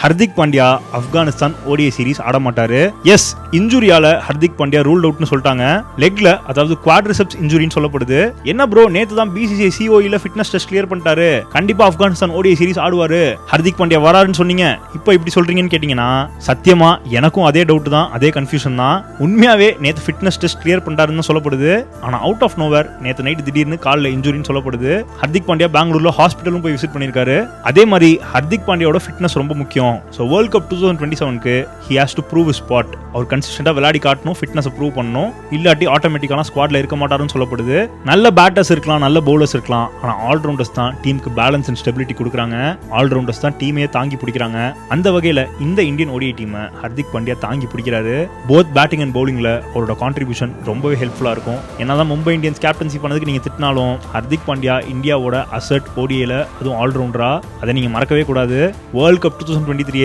Hardik Pandya Afghanistan ODI series ஆட மாட்டாரு. S, இன்ஜுரியால Hardik Pandya ruled அவுட்னு சொல்லிட்டாங்க. லெக்ல, அதாவது குவாட்ரிசெப்ஸ் இன்ஜுரின்னு சொல்லப்படுது. என்ன ப்ரோ, நேத்து தான் பிசிசிஐ சிஓஇல ஃபிட்னஸ் டெஸ்ட் கிளியர் பண்ணிட்டாரு, கண்டிப்பா ஆப்கானிஸ்தான் ஓடிஐ சீரிஸ் ஆடுவாரு, ஹர்திக் பாண்டியா வராருன்னு சொன்னீங்க, இப்போ இப்படி சொல்றீங்கன்னு கேட்டீங்கன்னா சத்தியமா எனக்கும் அதே டவுட் தான், அதே கன்ஃபியூஷன் தான். உண்மையாவே நேத்து ஃபிட்னஸ் டெஸ்ட் கிளியர் பண்ணிட்டாருன்னு சொல்லப்படுது. ஆனா அவுட் ஆஃப் நோவேர் நேத்து நைட் திடீர்னு கால்ல இன்ஜுரின்னு சொல்லப்படுது. ஹர்திக் பாண்டியா பெங்களூர்ல ஹாஸ்பிட்டலும் போய் விசிட் பண்ணிருக்காரு. அதே மாதிரி ஹர்திக் பாண்டியாவோட ஃபிட்னஸ் ரொம்ப முக்கியம். ஸோ வேர்ல்ட் கப் 2027க்கு he has to prove his spot. அவர் கன்சிஸ்டன்டா விளையாடி காட்டணும், ஃபிட்னஸ் ப்ரூவ் பண்ணணும், இல்லாட்டி ஆட்டோமேட்டிக்கான ஸ்குவாட்ல இருக்க மாட்டாருன்னு சொல்லப்படுது. நல்ல பேட்டர்ஸ் இருக்கலாம், நல்ல பவுலர்ஸ் இருக்கலாம், ஆனா ஆல்ரவுண்டர்ஸ் தான் டீமுக்கு பேலன்ஸ் அண்ட் ஸ்டெபிலிட்டி கொடுக்குறாங்க. ஆல்ரவுண்டர்ஸ் தான் டீமையே தாங்கி பிடிக்கிறாங்க. அந்த வகையில இந்த இந்தியன் ஓடிஐ டீமை ஹர்திக் பாண்டியா தாங்கி பிடிக்கிறாரு. போத் பேட்டிங் அண்ட் பவுலிங்ல அவரோட கான்ட்ரிபியூஷன் ரொம்பவே ஹெல்ப்ஃபுல்லா இருக்கும். என்னதான் மும்பை இந்தியன்ஸ் கேப்டன்சி பண்ணதுக்கு நீங்க திட்டினாலும் ஹர்திக் பாண்டியா இந்தியாவோட அசட் ஓடிஐல, அதுவும் ஆல்ரவுண்டரா, அதை நீங்க மறக்கவே கூடாது. World cup 2023